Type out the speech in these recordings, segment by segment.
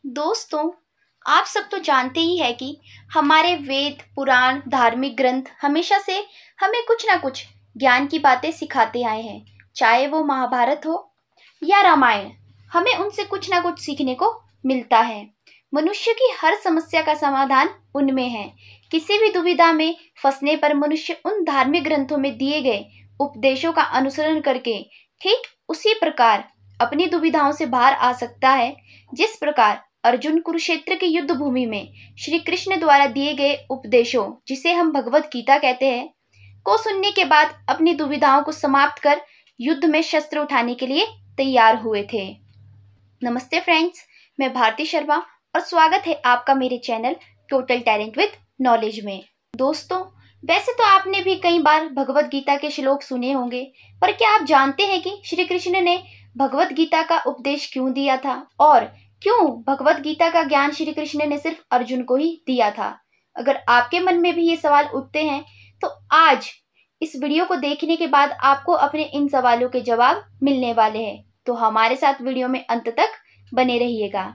दोस्तों, आप सब तो जानते ही है कि हमारे वेद, पुराण, धार्मिक ग्रंथ हमेशा से हमें कुछ ना कुछ ज्ञान की बातें सिखाते आए हैं। चाहे वो महाभारत हो या रामायण, हमें उनसे कुछ ना कुछ सीखने को मिलता है। मनुष्य की हर समस्या का समाधान उनमें है। किसी भी दुविधा में फंसने पर मनुष्य उन धार्मिक ग्रंथों में दिए गए उपदेशों का अनुसरण करके ठीक उसी प्रकार अपनी दुविधाओं से बाहर आ सकता है, जिस प्रकार अर्जुन कुरुक्षेत्र की युद्ध भूमि में श्री कृष्ण द्वारा दिए गए उपदेशों, जिसे हम भगवत गीता कहते हैं, को सुनने के बाद अपनी दुविधाओं को समाप्त कर युद्ध में शस्त्र उठाने के लिए तैयार हुए थे। नमस्ते फ्रेंड्स, मैं भारती शर्मा और स्वागत है आपका मेरे channel total talent with knowledge में। दोस्तों, वैसे तो आपने भी कई बार भगवत गीता के श्लोक सुने होंगे, पर क्या आप जानते हैं कि श्री कृष्ण ने भगवत गीता का उपदेश क्यों दिया था और क्यों भगवत गीता का ज्ञान श्री कृष्ण ने सिर्फ अर्जुन को ही दिया था? अगर आपके मन में भी ये सवाल उठते हैं तो आज इस वीडियो को देखने के बाद आपको अपने इन सवालों के जवाब मिलने वाले हैं, तो हमारे साथ वीडियो में अंत तक बने रहिएगा।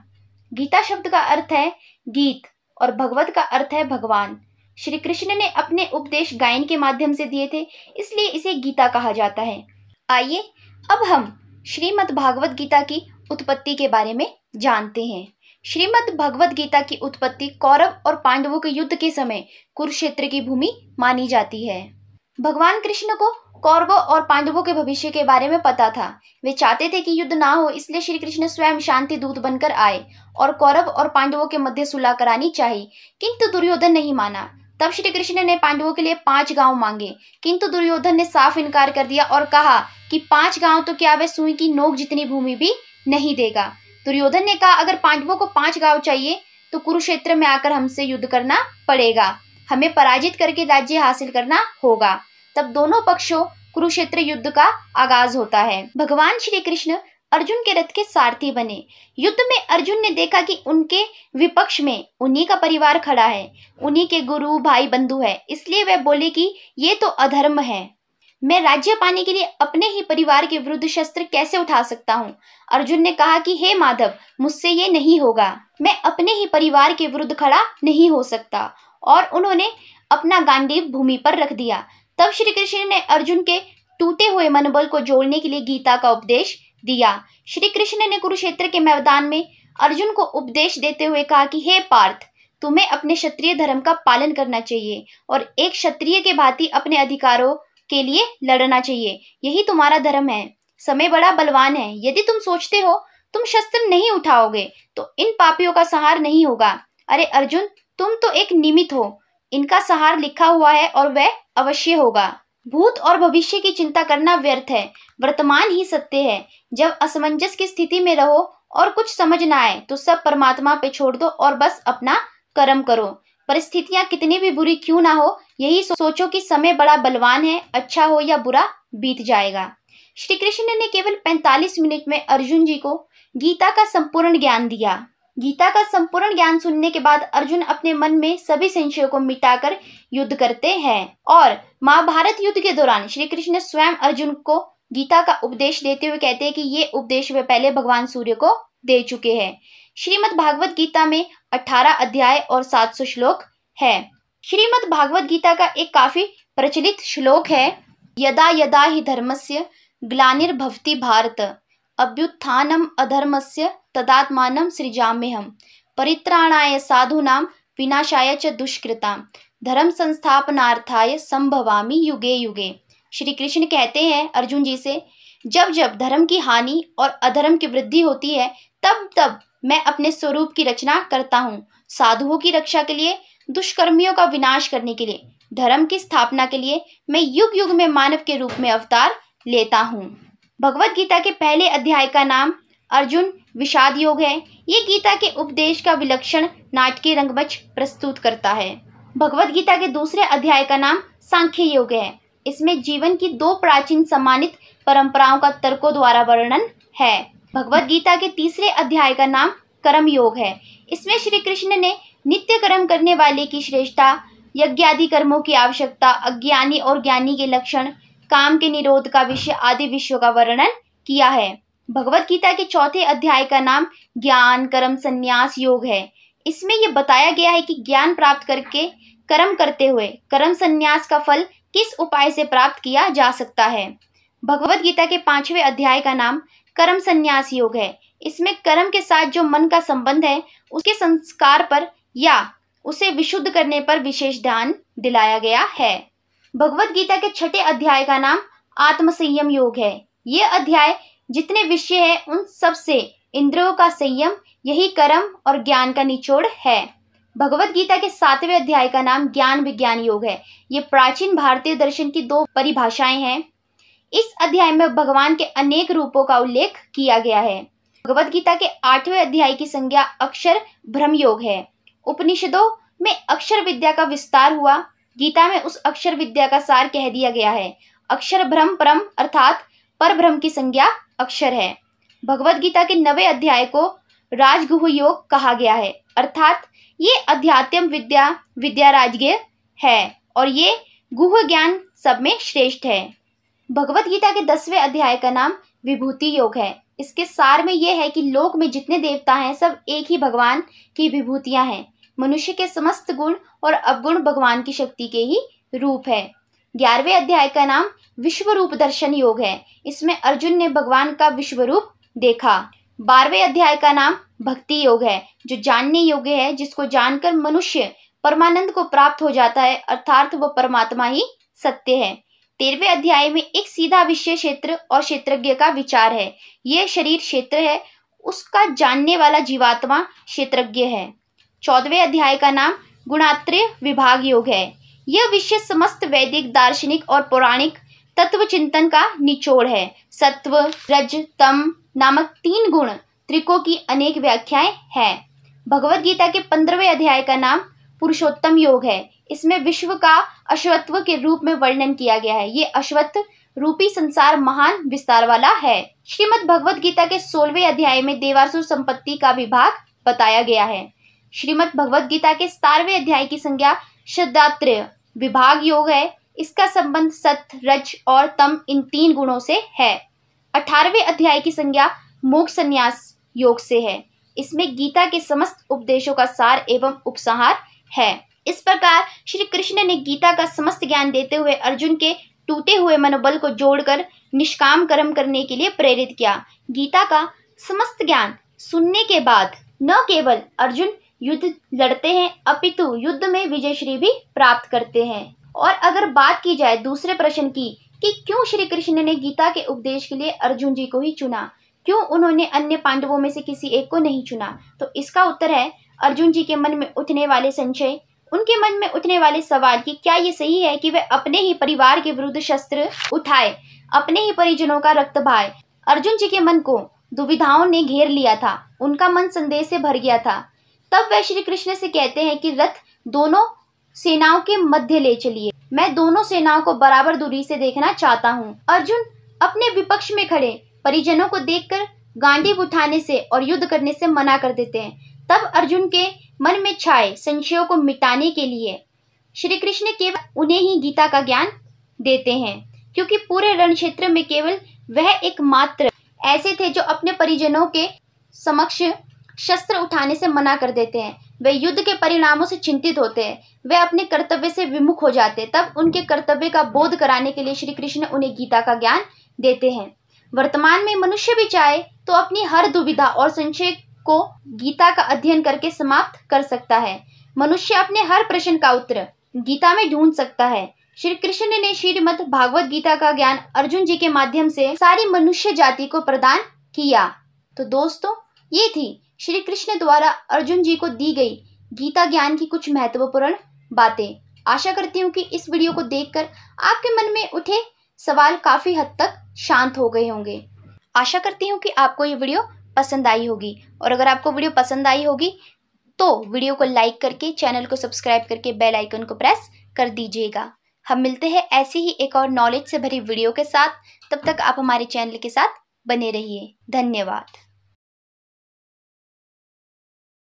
गीता शब्द का अर्थ है गीत और भगवत का अर्थ है भगवान। श्री कृष्ण ने अपने उपदेश गायन के माध्यम से दिए थे, इसलिए इसे गीता कहा जाता है। आइए अब हम श्रीमद् भागवत गीता की उत्पत्ति के बारे में जानते हैं। श्रीमद् भगवत गीता की उत्पत्ति कौरव और पांडवों के युद्ध के समय कुरुक्षेत्र की भूमि मानी जाती है। भगवान कृष्ण को कौरवों और पांडवों के भविष्य के बारे में पता था। वे चाहते थे कि युद्ध ना हो, इसलिए श्री कृष्ण स्वयं शांति दूत बनकर आए और कौरव और पांडवों के मध्य सुलह करानी चाहिए, किंतु दुर्योधन नहीं माना। तब श्री कृष्ण ने पांडवों के लिए 5 गांव मांगे, किंतु दुर्योधन ने साफ इनकार कर दिया और कहा कि 5 गांव तो क्या, वे सुई की नोक जितनी भूमि भी नहीं देगा। दुर्योधन ने कहा, अगर पांडवों को 5 गांव चाहिए तो कुरुक्षेत्र में आकर हमसे युद्ध करना पड़ेगा, हमें पराजित करके राज्य हासिल करना होगा। तब दोनों पक्षों कुरुक्षेत्र युद्ध का आगाज होता है। भगवान श्री कृष्ण अर्जुन के रथ के सारथी बने। युद्ध में अर्जुन ने देखा कि उनके विपक्ष में उन्हीं का परिवार खड़ा है, उन्हीं के गुरु भाई बंधु है, इसलिए वह बोले कि ये तो अधर्म है। मैं राज्य पाने के लिए अपने ही परिवार के विरुद्ध शस्त्र कैसे उठा सकता हूँ? अर्जुन ने कहा कि हे माधव, मुझसे ये नहीं होगा, मैं अपने ही परिवार के विरुद्ध खड़ा नहीं हो सकता। और उन्होंने अपना गांडीव भूमि पर रख दिया। तब श्री कृष्ण ने अर्जुन के टूटे हुए मनोबल को जोड़ने के लिए गीता का उपदेश दिया। श्री कृष्ण ने कुरुक्षेत्र के मैदान में अर्जुन को उपदेश देते हुए कहा कि हे पार्थ, तुम्हें अपने क्षत्रिय धर्म का पालन करना चाहिए और एक क्षत्रिय के भांति अपने अधिकारों के लिए लड़ना चाहिए, यही तुम्हारा धर्म है। समय बड़ा बलवान है, यदि तुम सोचते हो तुम शस्त्र नहीं उठाओगे तो इन पापियों का संहार नहीं होगा। अरे अर्जुन, तुम तो एक निमित्त हो, इनका संहार लिखा हुआ है और वह अवश्य होगा। भूत और भविष्य की चिंता करना व्यर्थ है, वर्तमान ही सत्य है। जब असमंजस की स्थिति में रहो और कुछ समझ ना आए तो सब परमात्मा पे छोड़ दो और बस अपना कर्म करो। परिस्थितियां कितनी भी बुरी क्यों ना हो, यही सोचो कि समय बड़ा बलवान है, अच्छा हो या बुरा बीत जाएगा। श्री कृष्ण ने केवल 45 मिनट में अर्जुन जी को गीता का संपूर्ण ज्ञान दिया। गीता का संपूर्ण ज्ञान सुनने के बाद अर्जुन अपने मन में सभी संशयों को मिटाकर युद्ध करते हैं। और महाभारत युद्ध के दौरान श्री कृष्ण स्वयं अर्जुन को गीता का उपदेश देते हुए कहते हैं कि ये उपदेश वे पहले भगवान सूर्य को दे चुके हैं। श्रीमद् भागवत गीता में 18 अध्याय और 700 श्लोक है। श्रीमद् भागवत गीता का एक काफी प्रचलित श्लोक है, यदा यदा हि धर्मस्य ग्लानिर्भवति भारत अभ्युत्थानम अधर्मस्य तदात्मानं सृजाम्यहम् परित्राणाय साधूनां विनाशाय च दुष्कृतां धर्म संस्थापनार्थाय संभवामि युगे युगे। श्री कृष्ण कहते हैं अर्जुन जी से, जब जब धर्म की हानि और अधर्म की वृद्धि होती है तब तब मैं अपने स्वरूप की रचना करता हूँ। साधुओं की रक्षा के लिए, दुष्कर्मियों का विनाश करने के लिए, धर्म की स्थापना के लिए मैं युग युग में मानव के रूप में अवतार लेता हूँ। भगवत गीता के पहले अध्याय का नाम अर्जुन विषाद योग है। ये गीता के उपदेश का विलक्षण नाटकीय रंगमंच प्रस्तुत करता है। भगवत गीता के दूसरे अध्याय का नाम सांख्य योग है। इसमें जीवन की 2 प्राचीन सम्मानित परंपराओं का तर्कों द्वारा वर्णन है। भगवत गीता के तीसरे अध्याय का नाम कर्म योग है। इसमें श्री कृष्ण ने नित्य कर्म करने वाले की श्रेष्ठता, यज्ञादि कर्मों की आवश्यकता, अज्ञानी और ज्ञानी के लक्षण, काम के निरोध का विषय आदि विषयों का वर्णन किया है। भगवत गीता के चौथे अध्याय का नाम ज्ञान कर्म संन्यास योग है। इसमें यह बताया गया है कि ज्ञान प्राप्त करके कर्म करते हुए कर्म संन्यास का फल किस उपाय से प्राप्त किया जा सकता है। भगवत गीता के 5वें अध्याय का नाम कर्म संन्यास योग है। इसमें कर्म के साथ जो मन का संबंध है उसके संस्कार पर या उसे विशुद्ध करने पर विशेष ध्यान दिलाया गया है। भगवत गीता के 6ठे अध्याय का नाम आत्म संयम योग है। ये अध्याय जितने विषय है उन सब से इंद्रियों का संयम, यही कर्म और ज्ञान का निचोड़ है। भगवत गीता के 7वें अध्याय का नाम ज्ञान विज्ञान योग है। ये प्राचीन भारतीय दर्शन की 2 परिभाषाएं हैं। इस अध्याय में भगवान के अनेक रूपों का उल्लेख किया गया है। भगवत गीता के 8वें अध्याय की संज्ञा अक्षर ब्रह्म योग है। उपनिषदों में अक्षर विद्या का विस्तार हुआ। गीता में उस अक्षर विद्या का सार कह दिया गया है। अक्षर ब्रह्म परम अर्थात पर ब्रह्म की संज्ञा अक्षर है। भगवत गीता के 9वें अध्याय को राजगुह योग कहा गया है, अर्थात ये अध्यात्म विद्या विद्याराजगीय है और ये गुह ज्ञान सब में श्रेष्ठ है। भगवत गीता के 10वें अध्याय का नाम विभूति योग है। इसके सार में यह है कि लोक में जितने देवता हैं सब एक ही भगवान की विभूतियां हैं। मनुष्य के समस्त गुण और अवगुण भगवान की शक्ति के ही रूप है। 11वें अध्याय का नाम विश्व रूप दर्शन योग है। इसमें अर्जुन ने भगवान का विश्व रूप देखा। 12वें अध्याय का नाम भक्ति योग है, जो जानने योग्य है, जिसको जानकर मनुष्य परमानंद को प्राप्त हो जाता है, अर्थात वो परमात्मा ही सत्य है। 13वें अध्याय में एक सीधा विषय क्षेत्र और क्षेत्रज्ञ का विचार है। यह शरीर क्षेत्र है, उसका जानने वाला जीवात्मा क्षेत्रज्ञ है। 14वें अध्याय का नाम गुणात्रय विभाग योग है। यह विषय समस्त वैदिक दार्शनिक और पौराणिक तत्व चिंतन का निचोड़ है। सत्व रज तम नामक 3 गुण त्रिकों की अनेक व्याख्याएं हैं। भगवत गीता के 15वें अध्याय का नाम पुरुषोत्तम योग है। इसमें विश्व का अश्वत्व के रूप में वर्णन किया गया है। ये अश्वत्थ रूपी संसार महान विस्तार वाला है। श्रीमद् भगवत गीता के 16वें अध्याय में देवासुर संपत्ति का विभाग बताया गया है। श्रीमद् भगवत गीता के 17वें अध्याय की संज्ञा शब्दात्रय विभाग योग है। इसका संबंध सत्य रज और तम इन 3 गुणों से है। 18वें अध्याय की संज्ञा मोक्ष संन्यास योग से है। इसमें गीता के समस्त उपदेशों का सार एवं उपसंहार है। इस प्रकार श्री कृष्ण ने गीता का समस्त ज्ञान देते हुए अर्जुन के टूटे हुए मनोबल को जोड़कर निष्काम कर्म करने के लिए प्रेरित किया। गीता का समस्त ज्ञान सुनने के बाद न केवल अर्जुन युद्ध लड़ते हैं, अपितु युद्ध में विजयश्री भी प्राप्त करते हैं। और अगर बात की जाए दूसरे प्रश्न की कि क्यों श्री कृष्ण ने गीता के उपदेश के लिए अर्जुन जी को ही चुना, क्यों उन्होंने अन्य पांडवों में से किसी एक को नहीं चुना, तो इसका उत्तर है अर्जुन जी के मन में उठने वाले संशय, उनके मन में उठने वाले सवाल कि क्या ये सही है कि वे अपने ही परिवार के विरुद्ध शस्त्र उठाए, अपने ही परिजनों का रक्त बहाए। अर्जुन जी के मन को दुविधाओं ने घेर लिया था, उनका मन संदेह से भर गया था। तब वह श्री कृष्ण से कहते हैं कि रथ दोनों सेनाओं के मध्य ले चलिए, मैं दोनों सेनाओं को बराबर दूरी से देखना चाहता हूँ। अर्जुन अपने विपक्ष में खड़े परिजनों को देखकर गांडीव उठाने से और युद्ध करने से मना कर देते हैं। तब अर्जुन के मन में छाए संशयों को मिटाने के लिए श्री कृष्ण केवल उन्हें ही गीता का ज्ञान देते हैं, क्योंकि पूरे रण क्षेत्र में केवल वह एकमात्र ऐसे थे जो अपने परिजनों के समक्ष शस्त्र उठाने से मना कर देते हैं। वे युद्ध के परिणामों से चिंतित होते हैं, वे अपने कर्तव्य से विमुख हो जाते। तब उनके कर्तव्य का बोध कराने के लिए श्री कृष्ण उन्हें गीता का ज्ञान देते हैं। वर्तमान में मनुष्य भी चाहे तो अपनी हर दुविधा और संशय को गीता का अध्ययन करके समाप्त कर सकता है। मनुष्य अपने हर प्रश्न का उत्तर गीता में ढूंढ सकता है। श्री कृष्ण ने श्रीमद् भागवत गीता का ज्ञान अर्जुन जी के माध्यम से सारी मनुष्य जाति को प्रदान किया। तो दोस्तों, ये थी श्री कृष्ण द्वारा अर्जुन जी को दी गई गीता ज्ञान की कुछ महत्वपूर्ण बातें। आशा करती हूँ कि इस वीडियो को देखकर आपके मन में उठे सवाल काफी हद तक शांत हो गए होंगे। आशा करती हूँ कि आपको ये वीडियो पसंद आई होगी, और अगर आपको वीडियो पसंद आई होगी तो वीडियो को लाइक करके चैनल को सब्सक्राइब करके बेल आइकन को प्रेस कर दीजिएगा। हम मिलते हैं ऐसे ही एक और नॉलेज से भरी वीडियो के साथ। तब तक आप हमारे चैनल के साथ बने रहिए। धन्यवाद।